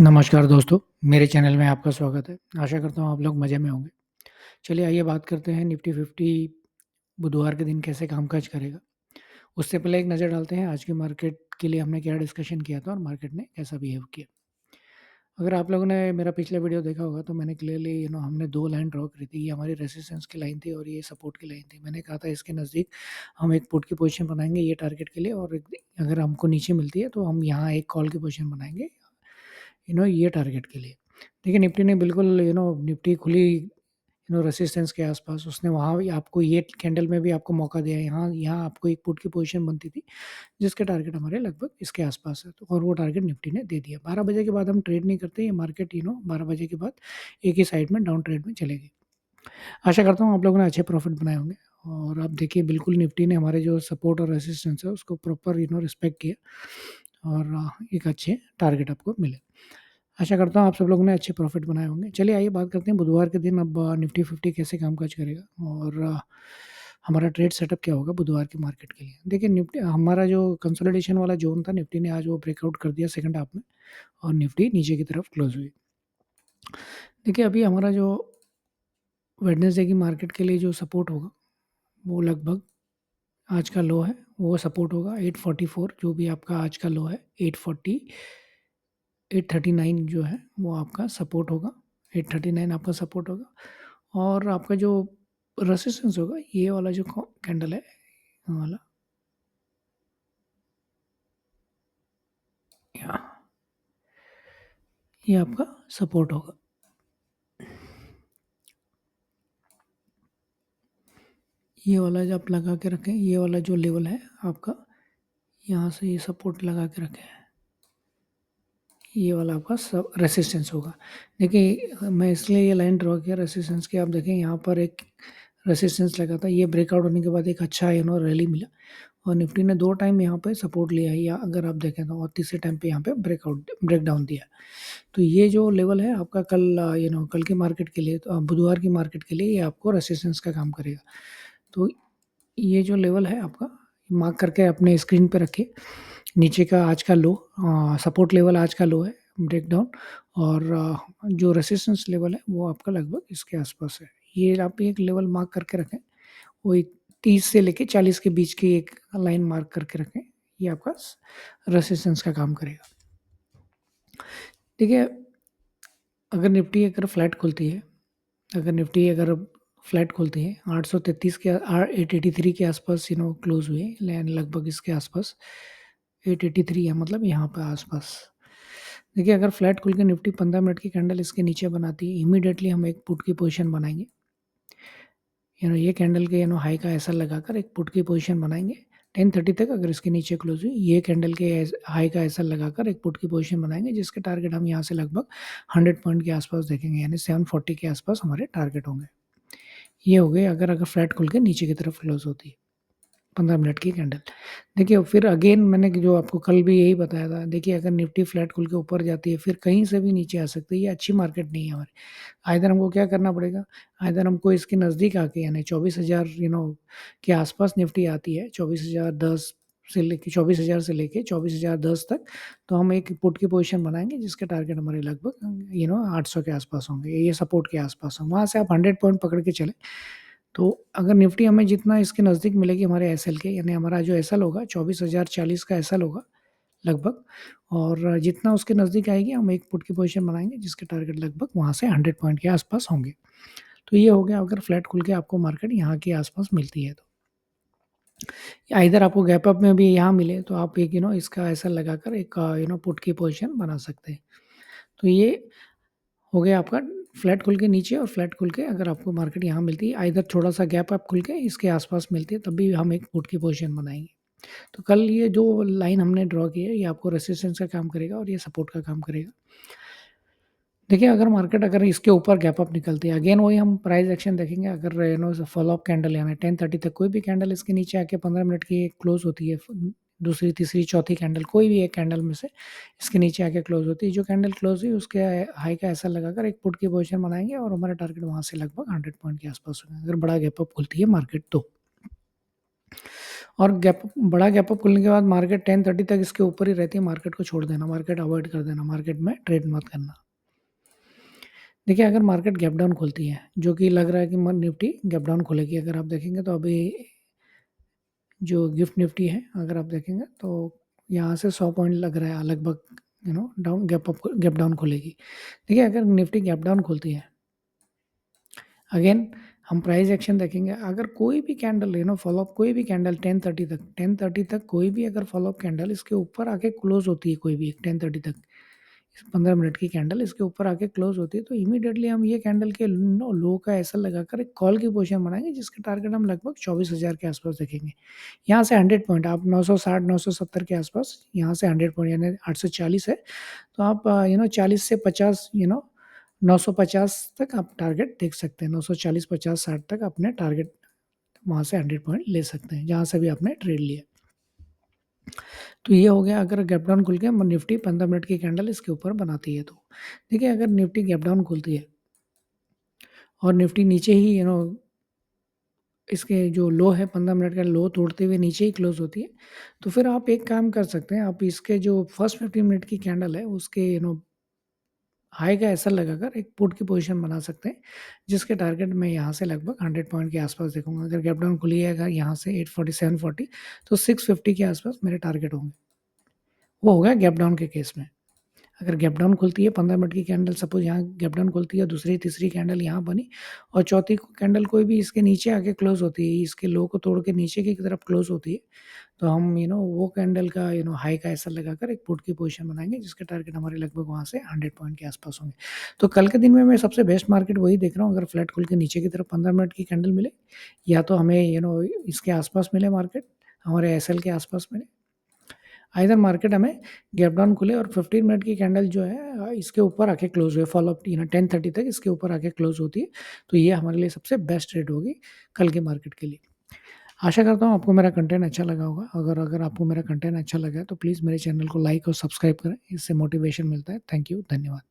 नमस्कार दोस्तों, मेरे चैनल में आपका स्वागत है। आशा करता हूँ आप लोग मज़े में होंगे। चलिए आइए बात करते हैं निफ्टी 50 बुधवार के दिन कैसे कामकाज करेगा। उससे पहले एक नज़र डालते हैं आज की मार्केट के लिए हमने क्या डिस्कशन किया था और मार्केट ने कैसा बिहेव किया। अगर आप लोगों ने मेरा पिछला वीडियो देखा होगा तो मैंने क्लियरली हमने 2 लाइन ड्रॉ करी थी। ये हमारी रेजिस्टेंस की लाइन थी और ये सपोर्ट की लाइन थी। मैंने कहा था इसके नज़दीक हम एक पुट की पोज़ीशन बनाएँगे ये टारगेट के लिए और अगर हमको नीचे मिलती है तो हम यहाँ एक कॉल की पोज़ीशन बनाएँगे ये टारगेट के लिए। देखिए निफ्टी ने बिल्कुल निफ्टी खुली रेजिस्टेंस के आस-पास उसने वहाँ भी आपको ये कैंडल में भी आपको मौका दिया है। यहाँ यहाँ आपको एक पुट की पोज़ीशन बनती थी, जिसके टारगेट हमारे लगभग इसके आस-पास है। तो और वो टारगेट निफ्टी ने दे दिया। 12 बजे के बाद हम ट्रेड नहीं करते, ये मार्केट 12 बजे के बाद एक ही साइड में डाउन ट्रेड में चलेगी। आशा करता हूँ आप लोगों ने अच्छे प्रॉफ़िट बनाए होंगे और आप देखिए बिल्कुल निफ्टी ने हमारे जो सपोर्ट और रेजिस्टेंस है उसको प्रॉपर रिस्पेक्ट किया और एक अच्छे टारगेट आपको मिले। आशा करता हूँ आप सब लोगों ने अच्छे प्रॉफ़िट बनाए होंगे। चलिए आइए बात करते हैं बुधवार के दिन अब निफ्टी 50 कैसे कामकाज करेगा और हमारा ट्रेड सेटअप क्या होगा बुधवार की मार्केट के लिए। देखिए निफ्टी हमारा जो कंसोलिडेशन वाला ज़ोन था निफ्टी ने आज वो ब्रेकआउट कर दिया सेकंड हाफ में और निफ्टी नीचे की तरफ क्लोज़ हुई। देखिए अभी हमारा जो वेडनेसडे की मार्केट के लिए जो सपोर्ट होगा, वो लगभग आज का लो है, वो सपोर्ट होगा 844 जो भी आपका आज का लो है 839 जो है वो आपका सपोर्ट होगा, 839 आपका सपोर्ट होगा और आपका जो रेजिस्टेंस होगा ये वाला जो कैंडल है, ये वाला यहाँ, ये आपका सपोर्ट होगा। ये वाला जो आप लगा के रखें, ये वाला जो लेवल है आपका, यहाँ से ये सपोर्ट लगा के रखें। ये वाला आपका सब रेसिस्टेंस होगा। देखिए मैं इसलिए ये लाइन ड्रॉ किया रेसिस्टेंस की, आप देखें यहाँ पर एक रेसिस्टेंस लगा था, ये ब्रेकआउट होने के बाद एक अच्छा रैली मिला और निफ्टी ने 2 टाइम यहाँ पे सपोर्ट लिया है या अगर आप देखें तो और तीसरे टाइम पे यहाँ पे ब्रेकडाउन दिया। तो ये जो लेवल है आपका कल कल की मार्केट के लिए तो बुधवार की मार्केट के लिए ये आपको रेसिस्टेंस का काम करेगा। तो ये जो लेवल है आपका मार्क करके अपने स्क्रीन पे रखिए। नीचे का आज का लो सपोर्ट लेवल आज का लो है ब्रेकडाउन और जो रेजिस्टेंस लेवल है वो आपका लगभग इसके आसपास है। ये आप एक लेवल मार्क करके रखें। वही 30 से लेके 40 के बीच की एक लाइन मार्क करके रखें। ये आपका रेजिस्टेंस का काम करेगा। देखिए अगर निफ्टी अगर फ्लैट खुलती है, अगर निफ्टी अगर फ्लैट खुलती है 833 के 883 के आसपास क्लोज हुए लगभग इसके आसपास 883 है मतलब यहाँ पे आसपास। देखिए अगर फ्लैट खुल के निफ्टी 15 मिनट की कैंडल इसके नीचे बनाती है इमीडिएटली हम एक पुट की पोजीशन बनाएंगे। ये कैंडल के हाई का ऐसा लगाकर एक पुट की पोजीशन बनाएंगे 10:30 तक। अगर इसके नीचे क्लोज हुई ये कैंडल के हाई का ऐसा लगाकर एक पुट की पोजीशन बनाएंगे जिसके टारगेट हम यहाँ से लगभग 100 पॉइंट के आसपास देखेंगे यानी 740 के आसपास हमारे टारगेट होंगे। ये हो गए अगर फ्लैट खुल के नीचे की तरफ क्लोज होती है 15 मिनट की कैंडल। देखिए फिर अगेन मैंने जो आपको कल भी यही बताया था, देखिए अगर निफ्टी फ्लैट खुल के ऊपर जाती है फिर कहीं से भी नीचे आ सकती है, ये अच्छी मार्केट नहीं है हमारी। आइदर हमको क्या करना पड़ेगा, आइदर हमको इसके नज़दीक आके यानी 24,000 के आसपास निफ्टी आती है, 24,010 से लेके 24,000 से लेके 24,010 तक, तो हम एक पुट की पोज़ीशन बनाएँगे जिसके टारगेट हमारे लगभग 800 के आसपास होंगे, ये सपोर्ट के आसपास होंगे। वहाँ से आप 100 पॉइंट पकड़ के चलें। तो अगर निफ्टी हमें जितना इसके नज़दीक मिलेगी हमारे एसएल के यानी हमारा जो एसएल होगा 24,040 का एसएल होगा लगभग और जितना उसके नज़दीक आएगी हम एक पुट की पोजीशन बनाएँगे जिसके टारगेट लगभग वहाँ से 100 पॉइंट के आसपास होंगे। तो ये हो गया अगर फ्लैट खुल के आपको मार्केट यहाँ के आसपास मिलती है तो। आइदर आपको गैप अप में भी यहाँ मिले तो आप एक इसका ऐसा लगाकर एक पुट की पोजीशन बना सकते हैं। तो ये हो गया आपका फ्लैट खुल के नीचे और फ्लैट खुल के अगर आपको मार्केट यहाँ मिलती है आइदर थोड़ा-सा गैप अप खुल के इसके आस-पास मिलती है तब भी हम एक पुट की पोज़ीशन बनाएँगे। तो कल ये जो लाइन हमने ड्रॉ की है ये आपको रेजिस्टेंस का काम करेगा और ये सपोर्ट का काम करेगा। देखिए अगर मार्केट अगर इसके ऊपर गैप अप निकलती है अगेन वही हम प्राइस एक्शन देखेंगे अगर फॉल ऑफ कैंडल यानी 10:30 तक कोई भी कैंडल इसके नीचे आके 15 मिनट की क्लोज़ होती है दूसरी, तीसरी, चौथी कैंडल कोई भी एक कैंडल में से इसके नीचे आके क्लोज़ होती है। जो कैंडल क्लोज़ हुई उसके हाई का ऐसा लगाकर एक पुट की पोज़ीशन बनाएँगे और हमारा टारगेट वहाँ से लगभग 100 पॉइंट के आसपास होगा अगर बड़ा गैप अप खुलती है मार्केट तो। और बड़ा गैप अप खुलने के बाद मार्केट 10:30 तक इसके ऊपर ही रहती है, मार्केट को छोड़ देना, मार्केट अवॉइड कर देना, मार्केट में ट्रेड मत करना। देखिए, अगर मार्केट गैप डाउन खुलती है, जो कि लग रहा है कि निफ्टी गैप डाउन खुलेगी, अगर आप देखेंगे तो अभी जो गिफ्ट निफ्टी है, अगर आप देखेंगे तो यहाँ से 100 पॉइंट लग रहा है लगभग, डाउन गैप डाउन खुलेगी। देखिए, अगर निफ्टी गैप डाउन खुलती है, अगेन हम प्राइस एक्शन देखेंगे, अगर कोई भी कैंडल फॉलोअप, कोई भी कैंडल 10:30 तक कोई भी अगर फॉलोअप कैंडल इसके ऊपर आके क्लोज होती है, कोई भी 10:30 तक 15 मिनट की कैंडल इसके ऊपर आके क्लोज होती है, तो इमीडिएटली हम ये कैंडल के लो का ऐसा लगाकर एक कॉल की पोजीशन बनाएंगे, जिसके टारगेट हम लगभग 24,000 के आसपास देखेंगे। यहाँ से 100 पॉइंट आप 960 970 के आसपास, यहाँ से 100 पॉइंट यानी 840 है, तो आप 40 से 50 950 तक आप टारगेट देख सकते हैं। 940 50 60 तक अपने टारगेट वहाँ से 100 पॉइंट ले सकते हैं, जहाँ से भी आपने ट्रेड लिया। तो ये हो गया अगर गैप डाउन खुल के निफ्टी 15 मिनट की कैंडल इसके ऊपर बनाती है तो। देखिए, अगर निफ्टी गैप डाउन खुलती है और निफ्टी नीचे ही इसके जो लो है 15 मिनट का लो तोड़ते हुए नीचे ही क्लोज होती है, तो फिर आप एक काम कर सकते हैं, आप इसके जो फर्स्ट 15 मिनट की कैंडल है उसके हाई का ऐसा लगाकर एक पुट की पोजीशन बना सकते हैं, जिसके टारगेट मैं यहाँ से लगभग 100 पॉइंट के आसपास देखूंगा। अगर गैप डाउन खुली है अगर यहाँ से 840 740, तो 650 के आसपास मेरे टारगेट होंगे। वो हो गया गैप डाउन के केस में। अगर गैप डाउन खुलती है 15 मिनट की कैंडल, सपोज यहाँ गैप डाउन खुलती है, दूसरी तीसरी कैंडल यहाँ बनी और चौथी कैंडल कोई भी इसके नीचे आके क्लोज होती है, इसके लो को तोड़ के नीचे की तरफ क्लोज होती है, तो हम वो कैंडल का हाई का ऐसा लगाकर एक पुट की पोजीशन बनाएंगे, जिसके टारगेट हमारे लगभग वहाँ से 100 पॉइंट के आसपास होंगे। तो कल के दिन में मैं सबसे बेस्ट मार्केट वही देख रहा हूँ, अगर फ्लैट खुल के नीचे की तरफ 15 मिनट की कैंडल मिले, या तो हमें इसके आसपास मिले मार्केट, हमारे एसएल के आसपास मिले, आइदर मार्केट हमें गैप डाउन खुले और 15 मिनट की कैंडल जो है इसके ऊपर आके क्लोज हुए, फॉलोअप 10:30 तक इसके ऊपर आके क्लोज होती है, तो ये हमारे लिए सबसे बेस्ट ट्रेड होगी कल के मार्केट के लिए। आशा करता हूँ आपको मेरा कंटेंट अच्छा लगा होगा। अगर अगर आपको मेरा कंटेंट अच्छा लगा है तो प्लीज़ मेरे चैनल को लाइक और सब्सक्राइब करें, इससे मोटिवेशन मिलता है। थैंक यू, धन्यवाद।